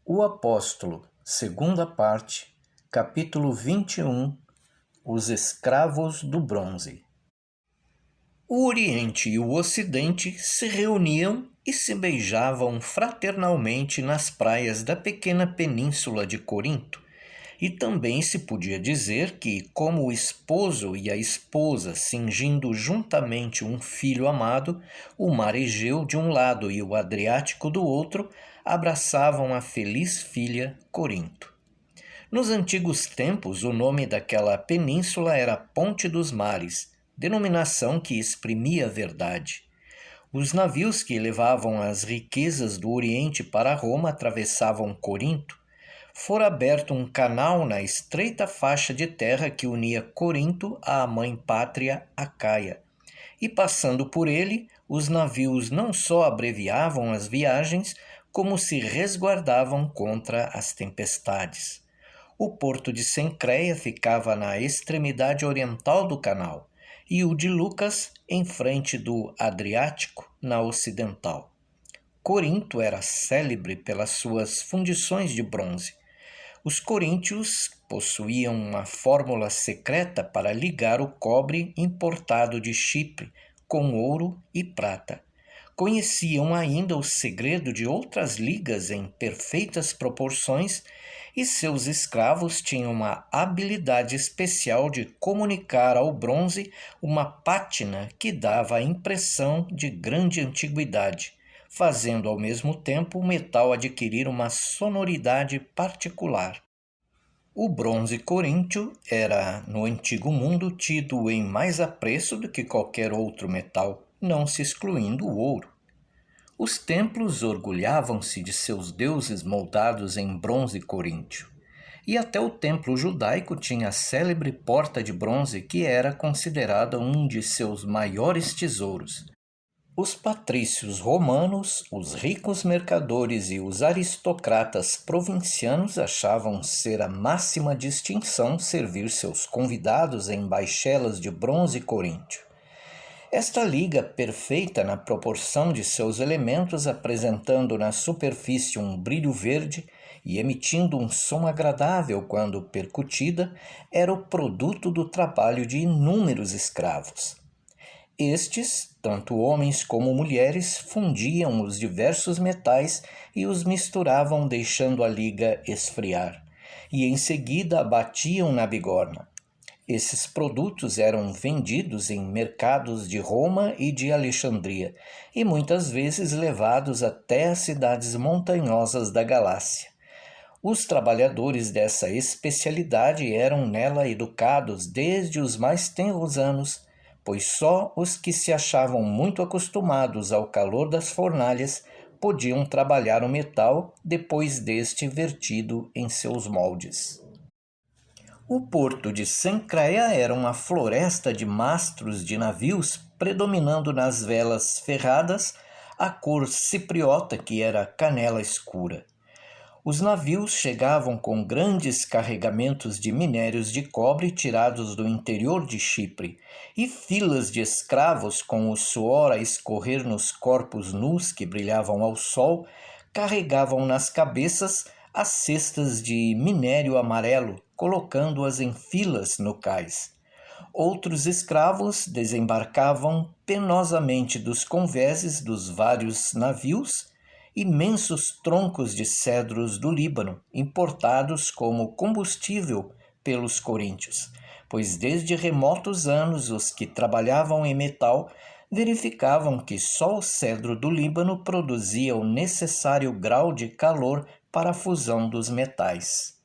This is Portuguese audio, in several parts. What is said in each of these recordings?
O Apóstolo, segunda parte, capítulo 21, Os Escravos do Bronze. O Oriente e o Ocidente se reuniam e se beijavam fraternalmente nas praias da pequena península de Corinto, e também se podia dizer que, como o esposo e a esposa cingindo juntamente um filho amado, o mar Egeu de um lado e o Adriático do outro, abraçavam a feliz filha Corinto. Nos antigos tempos, o nome daquela península era Ponte dos Mares, denominação que exprimia a verdade. Os navios que levavam as riquezas do Oriente para Roma atravessavam Corinto. Fora aberto um canal na estreita faixa de terra que unia Corinto à mãe pátria Acaia. E passando por ele, os navios não só abreviavam as viagens, como se resguardavam contra as tempestades. O porto de Cencreia ficava na extremidade oriental do canal e o de Lucas em frente do Adriático, na ocidental. Corinto era célebre pelas suas fundições de bronze. Os coríntios possuíam uma fórmula secreta para ligar o cobre importado de Chipre com ouro e prata. Conheciam ainda o segredo de outras ligas em perfeitas proporções e seus escravos tinham uma habilidade especial de comunicar ao bronze uma pátina que dava a impressão de grande antiguidade, fazendo ao mesmo tempo o metal adquirir uma sonoridade particular. O bronze coríntio era, no antigo mundo, tido em mais apreço do que qualquer outro metal, não se excluindo o ouro. Os templos orgulhavam-se de seus deuses moldados em bronze coríntio, e até o templo judaico tinha a célebre porta de bronze que era considerada um de seus maiores tesouros. Os patrícios romanos, os ricos mercadores e os aristocratas provincianos achavam ser a máxima distinção servir seus convidados em baixelas de bronze coríntio. Esta liga perfeita na proporção de seus elementos, apresentando na superfície um brilho verde e emitindo um som agradável quando percutida, era o produto do trabalho de inúmeros escravos. Estes, tanto homens como mulheres, fundiam os diversos metais e os misturavam deixando a liga esfriar, e em seguida a batiam na bigorna. Esses produtos eram vendidos em mercados de Roma e de Alexandria, e muitas vezes levados até as cidades montanhosas da Galácia. Os trabalhadores dessa especialidade eram nela educados desde os mais tenros anos, pois só os que se achavam muito acostumados ao calor das fornalhas podiam trabalhar o metal depois deste vertido em seus moldes. O porto de Cencreia era uma floresta de mastros de navios, predominando nas velas ferradas a cor cipriota, que era canela escura. Os navios chegavam com grandes carregamentos de minérios de cobre tirados do interior de Chipre, e filas de escravos com o suor a escorrer nos corpos nus que brilhavam ao sol, carregavam nas cabeças as cestas de minério amarelo, colocando-as em filas no cais. Outros escravos desembarcavam penosamente dos convéses dos vários navios imensos troncos de cedros do Líbano, importados como combustível pelos coríntios, pois desde remotos anos os que trabalhavam em metal verificavam que só o cedro do Líbano produzia o necessário grau de calor para a fusão dos metais.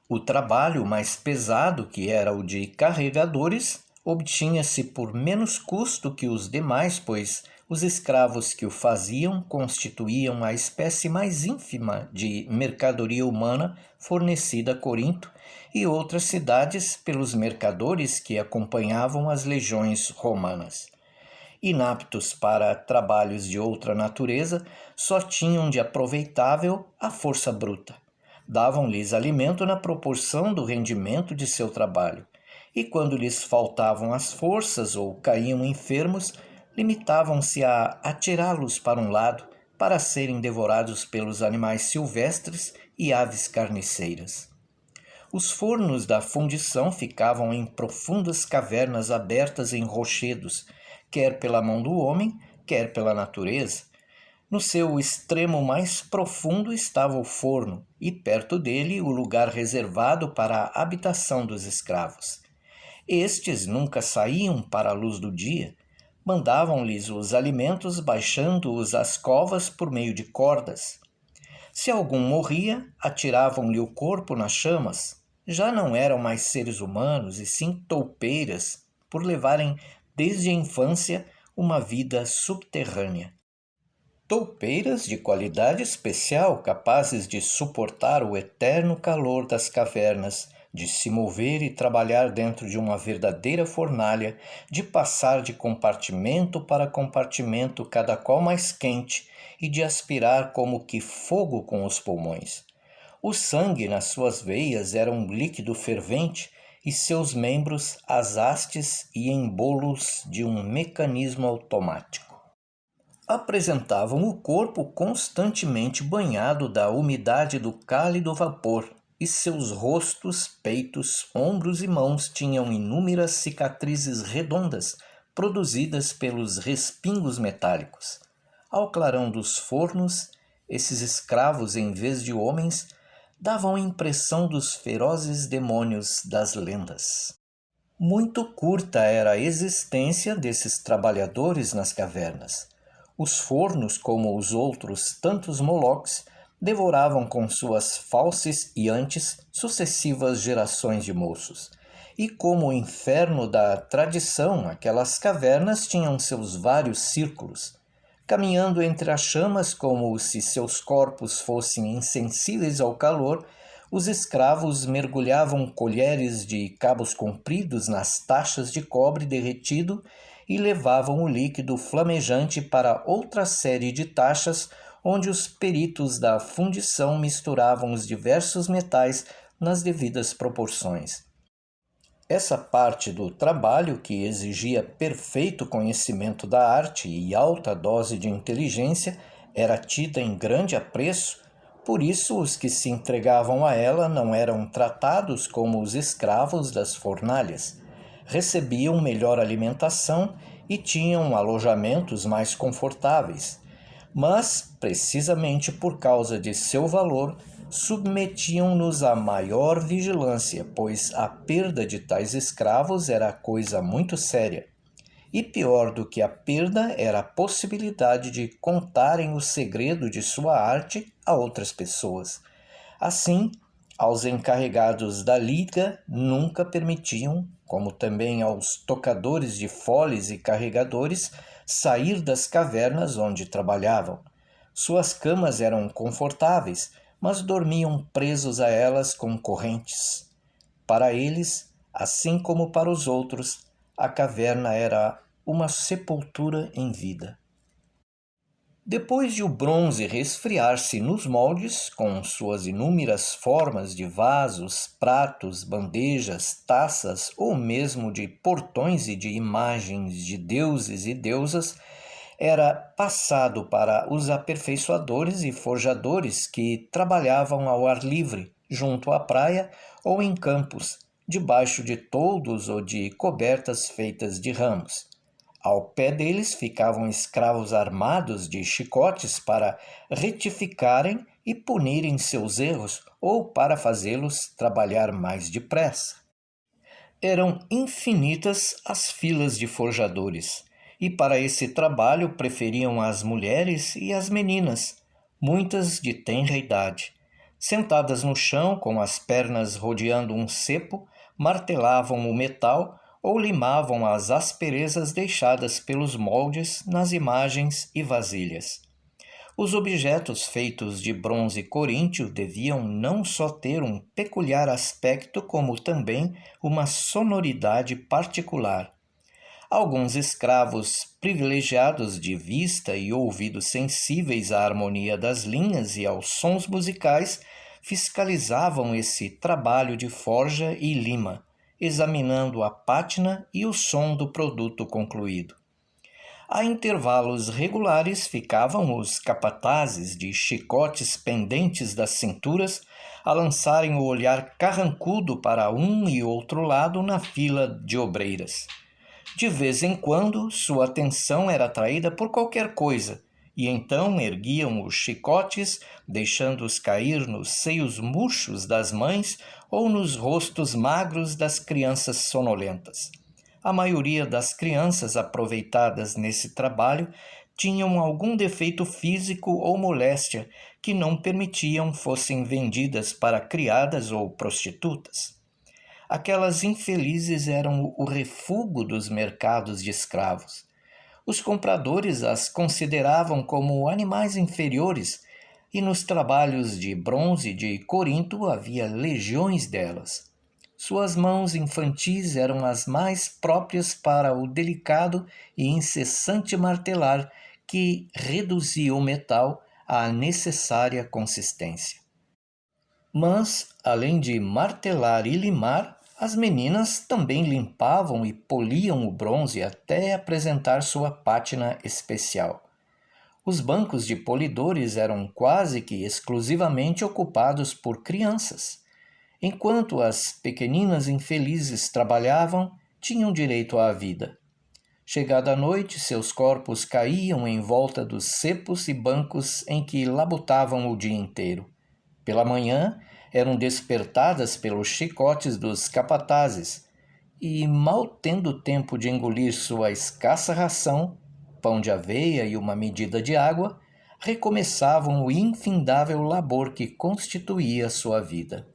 O trabalho mais pesado, que era o de carregadores, obtinha-se por menos custo que os demais, pois os escravos que o faziam constituíam a espécie mais ínfima de mercadoria humana fornecida a Corinto e outras cidades pelos mercadores que acompanhavam as legiões romanas. Inaptos para trabalhos de outra natureza, só tinham de aproveitável a força bruta. Davam-lhes alimento na proporção do rendimento de seu trabalho, e quando lhes faltavam as forças ou caíam enfermos, limitavam-se a atirá-los para um lado, para serem devorados pelos animais silvestres e aves carniceiras. Os fornos da fundição ficavam em profundas cavernas abertas em rochedos, quer pela mão do homem, quer pela natureza. No seu extremo mais profundo estava o forno, e perto dele o lugar reservado para a habitação dos escravos. Estes nunca saíam para a luz do dia. Mandavam-lhes os alimentos baixando-os às covas por meio de cordas. Se algum morria, atiravam-lhe o corpo nas chamas. Já não eram mais seres humanos, e sim toupeiras, por levarem desde a infância uma vida subterrânea. Toupeiras de qualidade especial, capazes de suportar o eterno calor das cavernas, de se mover e trabalhar dentro de uma verdadeira fornalha, de passar de compartimento para compartimento, cada qual mais quente, e de aspirar como que fogo com os pulmões. O sangue nas suas veias era um líquido fervente e seus membros as hastes e embolos de um mecanismo automático. Apresentavam o corpo constantemente banhado da umidade do cálido vapor, e seus rostos, peitos, ombros e mãos tinham inúmeras cicatrizes redondas, produzidas pelos respingos metálicos. Ao clarão dos fornos, esses escravos, em vez de homens, davam a impressão dos ferozes demônios das lendas. Muito curta era a existência desses trabalhadores nas cavernas. Os fornos, como os outros tantos moloques, devoravam com suas fauces e antes sucessivas gerações de moços. E como o inferno da tradição, aquelas cavernas tinham seus vários círculos, caminhando entre as chamas como se seus corpos fossem insensíveis ao calor. Os escravos mergulhavam colheres de cabos compridos nas taxas de cobre derretido e levavam o líquido flamejante para outra série de taxas, onde os peritos da fundição misturavam os diversos metais nas devidas proporções. Essa parte do trabalho, que exigia perfeito conhecimento da arte e alta dose de inteligência, era tida em grande apreço. Por isso, os que se entregavam a ela não eram tratados como os escravos das fornalhas. Recebiam melhor alimentação e tinham alojamentos mais confortáveis. Mas, precisamente por causa de seu valor, submetiam-nos a maior vigilância, pois a perda de tais escravos era coisa muito séria. E pior do que a perda era a possibilidade de contarem o segredo de sua arte a outras pessoas. Assim, aos encarregados da liga nunca permitiam, como também aos tocadores de foles e carregadores, sair das cavernas onde trabalhavam. Suas camas eram confortáveis, mas dormiam presos a elas com correntes. Para eles, assim como para os outros, a caverna era uma sepultura em vida. Depois de o bronze resfriar-se nos moldes, com suas inúmeras formas de vasos, pratos, bandejas, taças ou mesmo de portões e de imagens de deuses e deusas, era passado para os aperfeiçoadores e forjadores que trabalhavam ao ar livre, junto à praia ou em campos, debaixo de toldos ou de cobertas feitas de ramos. Ao pé deles ficavam escravos armados de chicotes para retificarem e punirem seus erros ou para fazê-los trabalhar mais depressa. Eram infinitas as filas de forjadores, e para esse trabalho preferiam as mulheres e as meninas, muitas de tenra idade. Sentadas no chão, com as pernas rodeando um cepo, martelavam o metal ou limavam as asperezas deixadas pelos moldes nas imagens e vasilhas. Os objetos feitos de bronze coríntio deviam não só ter um peculiar aspecto, como também uma sonoridade particular. Alguns escravos privilegiados de vista e ouvidos sensíveis à harmonia das linhas e aos sons musicais fiscalizavam esse trabalho de forja e lima, examinando a pátina e o som do produto concluído. A intervalos regulares ficavam os capatazes de chicotes pendentes das cinturas a lançarem o olhar carrancudo para um e outro lado na fila de obreiras. De vez em quando, sua atenção era atraída por qualquer coisa, e então erguiam os chicotes, deixando-os cair nos seios murchos das mães ou nos rostos magros das crianças sonolentas. A maioria das crianças aproveitadas nesse trabalho tinham algum defeito físico ou moléstia que não permitiam fossem vendidas para criadas ou prostitutas. Aquelas infelizes eram o refúgio dos mercados de escravos. Os compradores as consideravam como animais inferiores, e nos trabalhos de bronze de Corinto havia legiões delas. Suas mãos infantis eram as mais próprias para o delicado e incessante martelar que reduzia o metal à necessária consistência. Mas, além de martelar e limar, as meninas também limpavam e poliam o bronze até apresentar sua pátina especial. Os bancos de polidores eram quase que exclusivamente ocupados por crianças. Enquanto as pequeninas infelizes trabalhavam, tinham direito à vida. Chegada a noite, seus corpos caíam em volta dos cepos e bancos em que labutavam o dia inteiro. Pela manhã, eram despertadas pelos chicotes dos capatazes e, mal tendo tempo de engolir sua escassa ração, pão de aveia e uma medida de água, recomeçavam o infindável labor que constituía sua vida.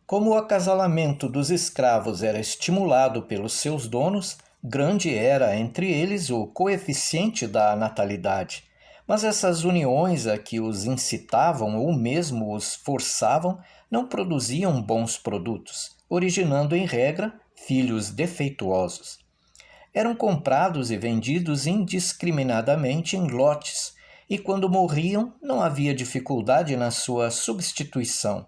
Como o acasalamento dos escravos era estimulado pelos seus donos, grande era entre eles o coeficiente da natalidade. Mas essas uniões a que os incitavam ou mesmo os forçavam não produziam bons produtos, originando em regra filhos defeituosos. Eram comprados e vendidos indiscriminadamente em lotes, e quando morriam não havia dificuldade na sua substituição.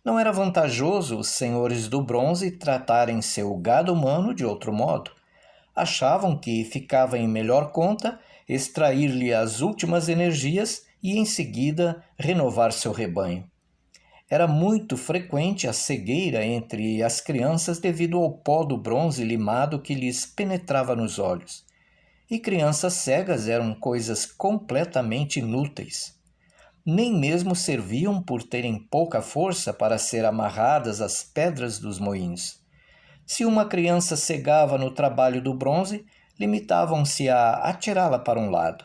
Não era vantajoso os senhores do bronze tratarem seu gado humano de outro modo. Achavam que ficava em melhor conta extrair-lhe as últimas energias e em seguida renovar seu rebanho. Era muito frequente a cegueira entre as crianças devido ao pó do bronze limado que lhes penetrava nos olhos. E crianças cegas eram coisas completamente inúteis. Nem mesmo serviam por terem pouca força para ser amarradas às pedras dos moinhos. Se uma criança cegava no trabalho do bronze, limitavam-se a atirá-la para um lado.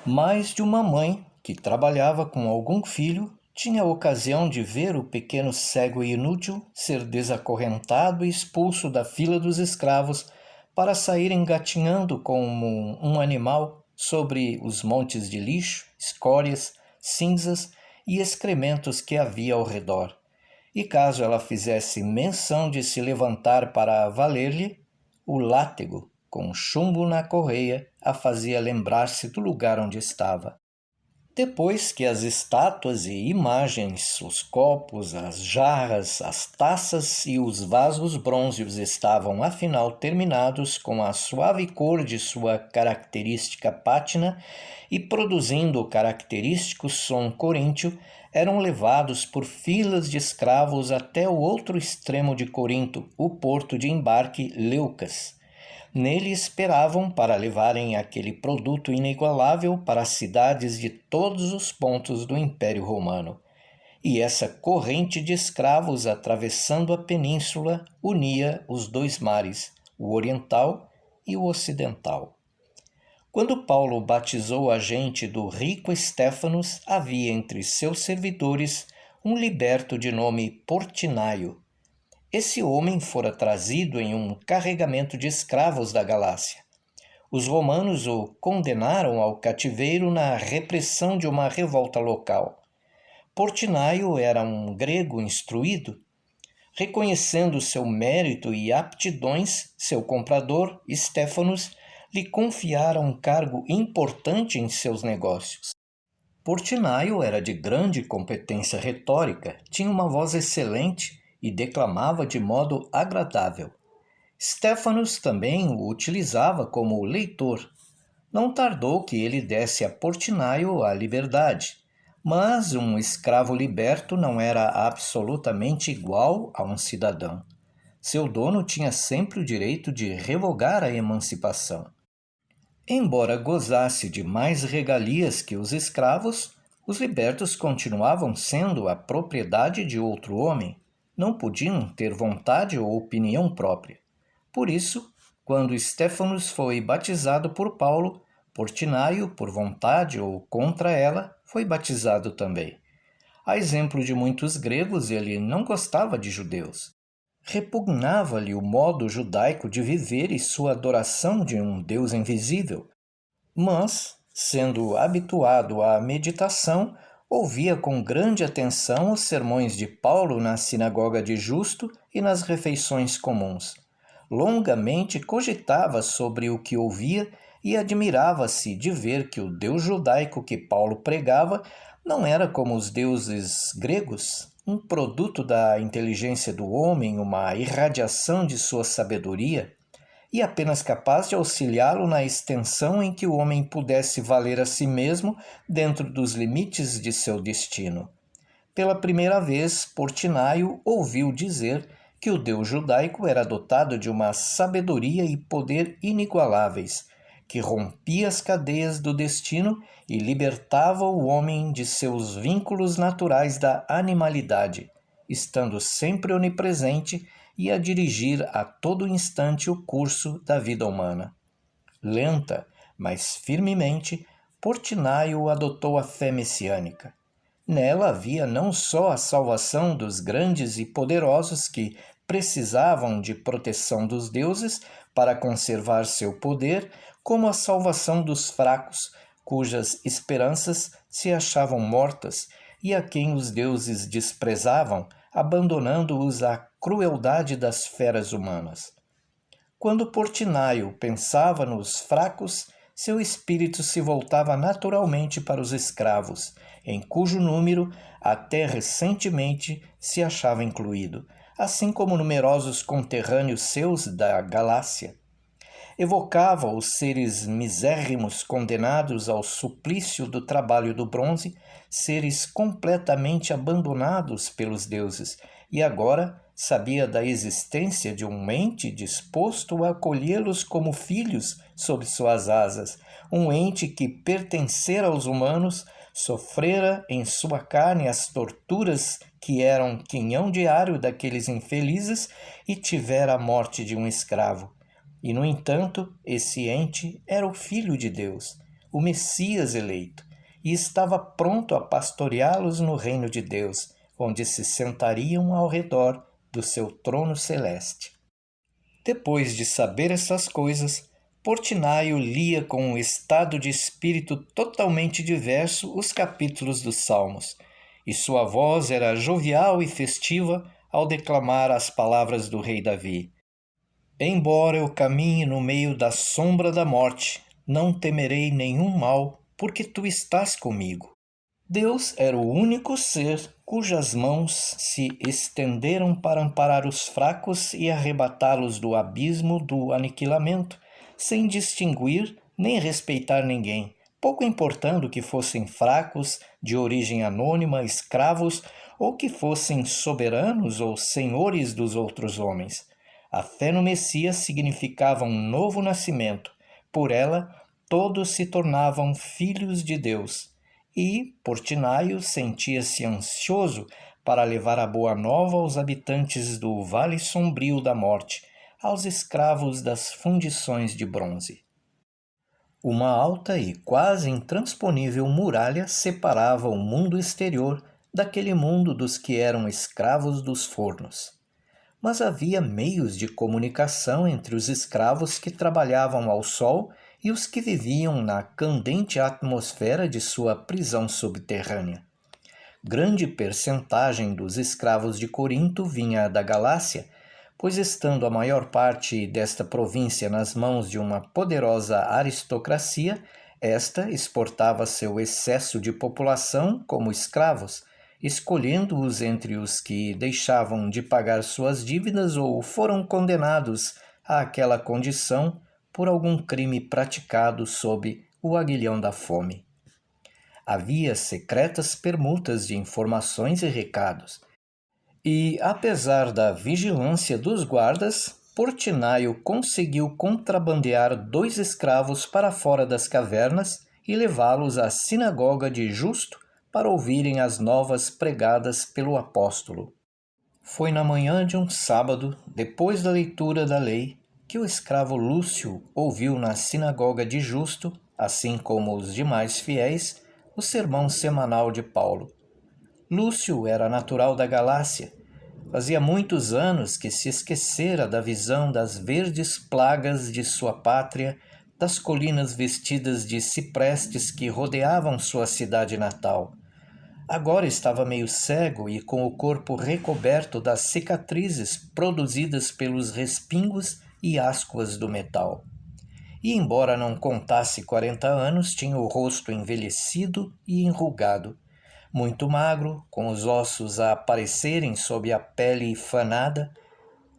Mais de uma mãe, que trabalhava com algum filho, tinha a ocasião de ver o pequeno cego e inútil ser desacorrentado e expulso da fila dos escravos para sair engatinhando como um animal sobre os montes de lixo, escórias, cinzas e excrementos que havia ao redor. E caso ela fizesse menção de se levantar para valer-lhe, o látego, com chumbo na correia, a fazia lembrar-se do lugar onde estava. Depois que as estátuas e imagens, os copos, as jarras, as taças e os vasos brônzeos estavam afinal terminados com a suave cor de sua característica pátina e produzindo o característico som coríntio, eram levados por filas de escravos até o outro extremo de Corinto, o porto de embarque Leucas. Nele esperavam para levarem aquele produto inigualável para as cidades de todos os pontos do Império Romano. E essa corrente de escravos atravessando a península unia os dois mares, o oriental e o ocidental. Quando Paulo batizou a gente do rico Estéfanos, havia entre seus servidores um liberto de nome Portinaio. Esse homem fora trazido em um carregamento de escravos da Galácia. Os romanos o condenaram ao cativeiro na repressão de uma revolta local. Portinaio era um grego instruído. Reconhecendo seu mérito e aptidões, seu comprador, Estéfanos, lhe confiara um cargo importante em seus negócios. Portinaio era de grande competência retórica, tinha uma voz excelente e declamava de modo agradável. Estéfanos também o utilizava como leitor. Não tardou que ele desse a Portinaio a liberdade, mas um escravo liberto não era absolutamente igual a um cidadão. Seu dono tinha sempre o direito de revogar a emancipação. Embora gozasse de mais regalias que os escravos, os libertos continuavam sendo a propriedade de outro homem. Não podiam ter vontade ou opinião própria. Por isso, quando Stefanos foi batizado por Paulo, Portinaio, por vontade ou contra ela, foi batizado também. A exemplo de muitos gregos, ele não gostava de judeus. Repugnava-lhe o modo judaico de viver e sua adoração de um Deus invisível. Mas, sendo habituado à meditação, ouvia com grande atenção os sermões de Paulo na sinagoga de Justo e nas refeições comuns. Longamente cogitava sobre o que ouvia e admirava-se de ver que o Deus judaico que Paulo pregava não era como os deuses gregos, um produto da inteligência do homem, uma irradiação de sua sabedoria, e apenas capaz de auxiliá-lo na extensão em que o homem pudesse valer a si mesmo dentro dos limites de seu destino. Pela primeira vez, Portinaio ouviu dizer que o Deus judaico era dotado de uma sabedoria e poder inigualáveis, que rompia as cadeias do destino e libertava o homem de seus vínculos naturais da animalidade, estando sempre onipresente e a dirigir a todo instante o curso da vida humana. Lenta, mas firmemente, Portinaio adotou a fé messiânica. Nela havia não só a salvação dos grandes e poderosos que precisavam de proteção dos deuses para conservar seu poder, como a salvação dos fracos, cujas esperanças se achavam mortas e a quem os deuses desprezavam, abandonando-os à crueldade das feras humanas. Quando Portinaio pensava nos fracos, seu espírito se voltava naturalmente para os escravos, em cujo número até recentemente se achava incluído, assim como numerosos conterrâneos seus da Galácia. Evocava os seres misérrimos condenados ao suplício do trabalho do bronze, seres completamente abandonados pelos deuses, e agora sabia da existência de um ente disposto a acolhê-los como filhos sob suas asas, um ente que pertencera aos humanos, sofrera em sua carne as torturas que eram quinhão diário daqueles infelizes e tivera a morte de um escravo. E, no entanto, esse ente era o Filho de Deus, o Messias eleito, e estava pronto a pastoreá-los no reino de Deus, onde se sentariam ao redor do seu trono celeste. Depois de saber essas coisas, Portinaio lia com um estado de espírito totalmente diverso os capítulos dos Salmos, e sua voz era jovial e festiva ao declamar as palavras do rei Davi. Embora eu caminhe no meio da sombra da morte, não temerei nenhum mal, porque tu estás comigo. Deus era o único ser cujas mãos se estenderam para amparar os fracos e arrebatá-los do abismo do aniquilamento, sem distinguir nem respeitar ninguém, pouco importando que fossem fracos, de origem anônima, escravos, ou que fossem soberanos ou senhores dos outros homens. A fé no Messias significava um novo nascimento. Por ela, todos se tornavam filhos de Deus. E Portinaio sentia-se ansioso para levar a boa nova aos habitantes do Vale Sombrio da Morte, aos escravos das fundições de bronze. Uma alta e quase intransponível muralha separava o mundo exterior daquele mundo dos que eram escravos dos fornos. Mas havia meios de comunicação entre os escravos que trabalhavam ao sol e os que viviam na candente atmosfera de sua prisão subterrânea. Grande percentagem dos escravos de Corinto vinha da Galácia, pois estando a maior parte desta província nas mãos de uma poderosa aristocracia, esta exportava seu excesso de população como escravos, escolhendo-os entre os que deixavam de pagar suas dívidas ou foram condenados àquela condição por algum crime praticado sob o aguilhão da fome. Havia secretas permutas de informações e recados, e, apesar da vigilância dos guardas, Portinaio conseguiu contrabandear 2 escravos para fora das cavernas e levá-los à sinagoga de Justo para ouvirem as novas pregadas pelo apóstolo. Foi na manhã de um sábado, depois da leitura da lei, que o escravo Lúcio ouviu na sinagoga de Justo, assim como os demais fiéis, o sermão semanal de Paulo. Lúcio era natural da Galácia. Fazia muitos anos que se esquecera da visão das verdes plagas de sua pátria, das colinas vestidas de ciprestes que rodeavam sua cidade natal. Agora estava meio cego e com o corpo recoberto das cicatrizes produzidas pelos respingos e ascuas do metal. E, embora não contasse 40 anos, tinha o rosto envelhecido e enrugado, muito magro, com os ossos a aparecerem sob a pele fanada,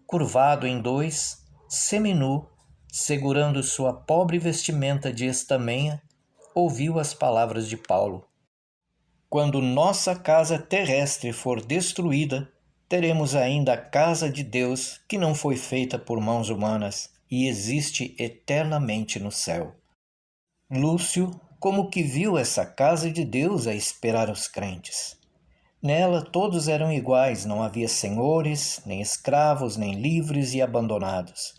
curvado em 2, seminu, segurando sua pobre vestimenta de estamenha, ouviu as palavras de Paulo. Quando nossa casa terrestre for destruída, teremos ainda a casa de Deus, que não foi feita por mãos humanas e existe eternamente no céu. Lúcio, como que viu essa casa de Deus a esperar os crentes. Nela todos eram iguais, não havia senhores, nem escravos, nem livres e abandonados.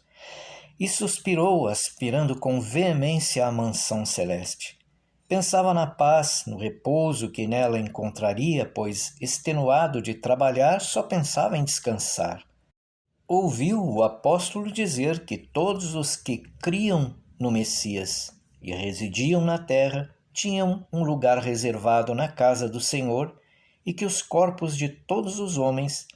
E suspirou, aspirando com veemência à mansão celeste. Pensava na paz, no repouso que nela encontraria, pois, extenuado de trabalhar, só pensava em descansar. Ouviu o apóstolo dizer que todos os que criam no Messias e residiam na terra tinham um lugar reservado na casa do Senhor e que os corpos de todos os homens,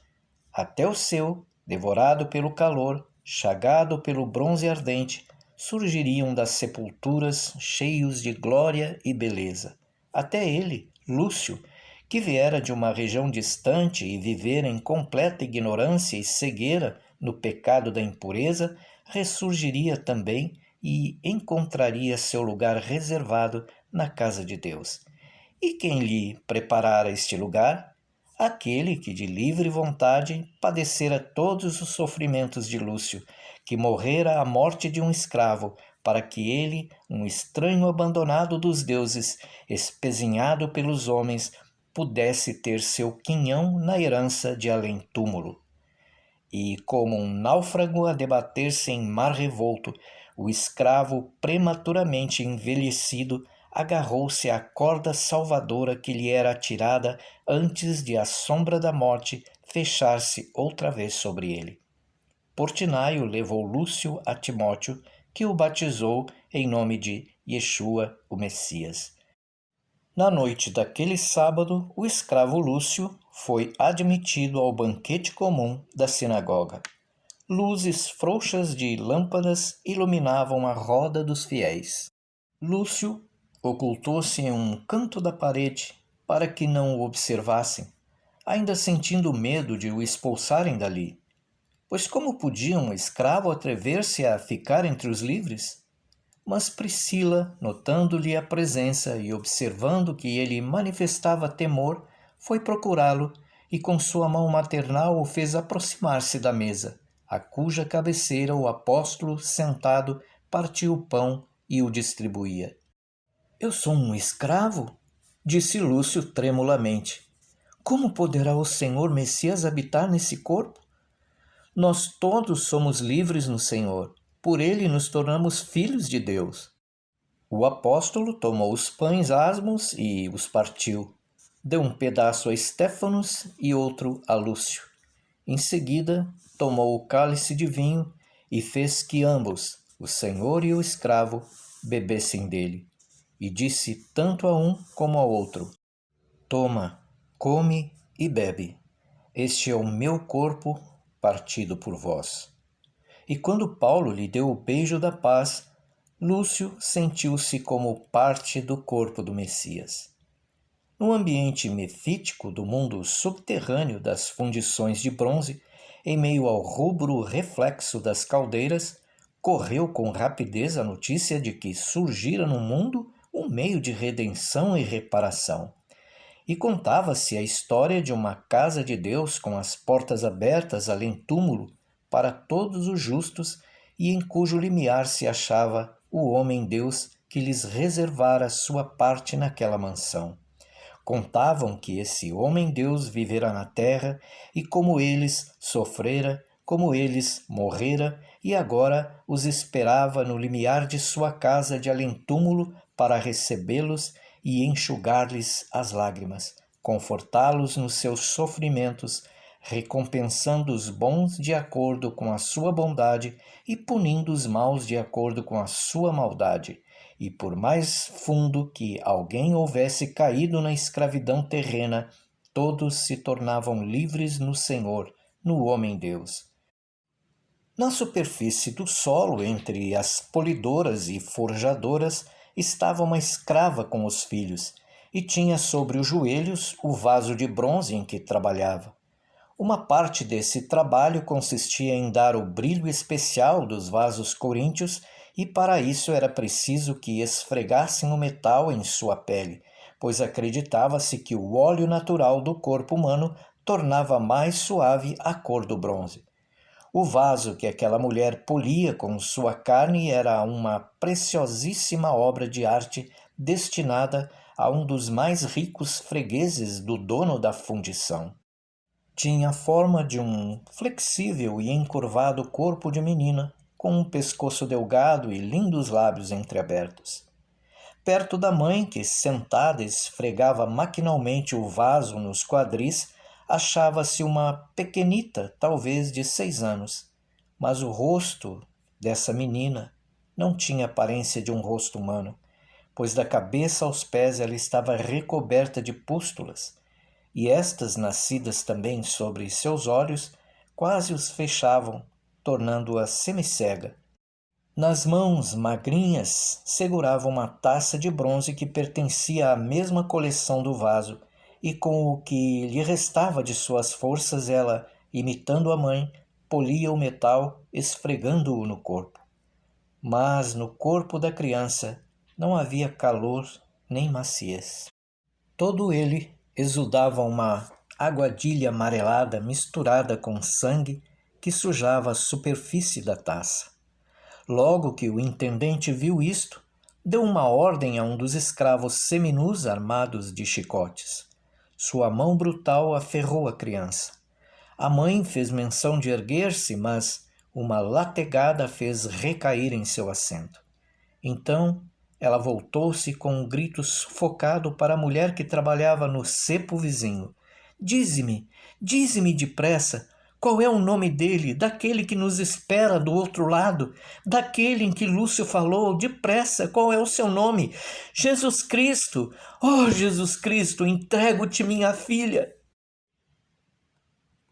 até o seu, devorado pelo calor, chagado pelo bronze ardente, surgiriam das sepulturas cheios de glória e beleza. Até ele, Lúcio, que viera de uma região distante e vivera em completa ignorância e cegueira no pecado da impureza, ressurgiria também e encontraria seu lugar reservado na casa de Deus. E quem lhe preparara este lugar? Aquele que de livre vontade padecera todos os sofrimentos de Lúcio, que morrera a morte de um escravo, para que ele, um estranho abandonado dos deuses, espezinhado pelos homens, pudesse ter seu quinhão na herança de além-túmulo. E, como um náufrago a debater-se em mar revolto, o escravo, prematuramente envelhecido, agarrou-se à corda salvadora que lhe era atirada antes de a sombra da morte fechar-se outra vez sobre ele. Portinaio levou Lúcio a Timóteo, que o batizou em nome de Yeshua, o Messias. Na noite daquele sábado, o escravo Lúcio foi admitido ao banquete comum da sinagoga. Luzes frouxas de lâmpadas iluminavam a roda dos fiéis. Lúcio ocultou-se em um canto da parede para que não o observassem, ainda sentindo medo de o expulsarem dali. Pois como podia um escravo atrever-se a ficar entre os livres? Mas Priscila, notando-lhe a presença e observando que ele manifestava temor, foi procurá-lo e com sua mão maternal o fez aproximar-se da mesa, a cuja cabeceira o apóstolo, sentado, partia o pão e o distribuía. Eu sou um escravo? Disse Lúcio tremulamente. Como poderá o Senhor Messias habitar nesse corpo? Nós todos somos livres no Senhor. Por ele nos tornamos filhos de Deus. O apóstolo tomou os pães asmos e os partiu. Deu um pedaço a Estéfanos e outro a Lúcio. Em seguida, tomou o cálice de vinho e fez que ambos, o senhor e o escravo, bebessem dele. E disse tanto a um como ao outro: Toma, come e bebe. Este é o meu corpo partido por vós. E quando Paulo lhe deu o beijo da paz, Lúcio sentiu-se como parte do corpo do Messias. No ambiente mefítico do mundo subterrâneo das fundições de bronze, em meio ao rubro reflexo das caldeiras, correu com rapidez a notícia de que surgira no mundo um meio de redenção e reparação. E contava-se a história de uma casa de Deus com as portas abertas além-túmulo para todos os justos e em cujo limiar se achava o homem-Deus que lhes reservara sua parte naquela mansão. Contavam que esse homem-Deus vivera na terra e como eles sofrera, como eles morrera, e agora os esperava no limiar de sua casa de além-túmulo para recebê-los e enxugar-lhes as lágrimas, confortá-los nos seus sofrimentos, recompensando os bons de acordo com a sua bondade e punindo os maus de acordo com a sua maldade. E por mais fundo que alguém houvesse caído na escravidão terrena, todos se tornavam livres no Senhor, no homem-Deus. Na superfície do solo, entre as polidoras e forjadoras, estava uma escrava com os filhos, e tinha sobre os joelhos o vaso de bronze em que trabalhava. Uma parte desse trabalho consistia em dar o brilho especial dos vasos coríntios, e para isso era preciso que esfregassem o metal em sua pele, pois acreditava-se que o óleo natural do corpo humano tornava mais suave a cor do bronze. O vaso que aquela mulher polia com sua carne era uma preciosíssima obra de arte destinada a um dos mais ricos fregueses do dono da fundição. Tinha a forma de um flexível e encurvado corpo de menina, com um pescoço delgado e lindos lábios entreabertos. Perto da mãe, que sentada esfregava maquinalmente o vaso nos quadris, achava-se uma pequenita, talvez de 6 anos, mas o rosto dessa menina não tinha aparência de um rosto humano, pois da cabeça aos pés ela estava recoberta de pústulas, e estas, nascidas também sobre seus olhos, quase os fechavam, tornando-a semicega. Nas mãos magrinhas segurava uma taça de bronze que pertencia à mesma coleção do vaso, e com o que lhe restava de suas forças ela, imitando a mãe, polia o metal, esfregando-o no corpo. Mas no corpo da criança não havia calor nem maciez. Todo ele exudava uma aguadilha amarelada misturada com sangue que sujava a superfície da taça. Logo que o intendente viu isto, deu uma ordem a um dos escravos seminus armados de chicotes. Sua mão brutal aferrou a criança. A mãe fez menção de erguer-se, mas uma lategada a fez recair em seu assento. Então ela voltou-se com um grito sufocado para a mulher que trabalhava no cepo vizinho. Dize-me depressa, qual é o nome dele, daquele que nos espera do outro lado, daquele em que Lúcio falou, depressa, qual é o seu nome? Jesus Cristo! Oh, Jesus Cristo, entrego-te minha filha!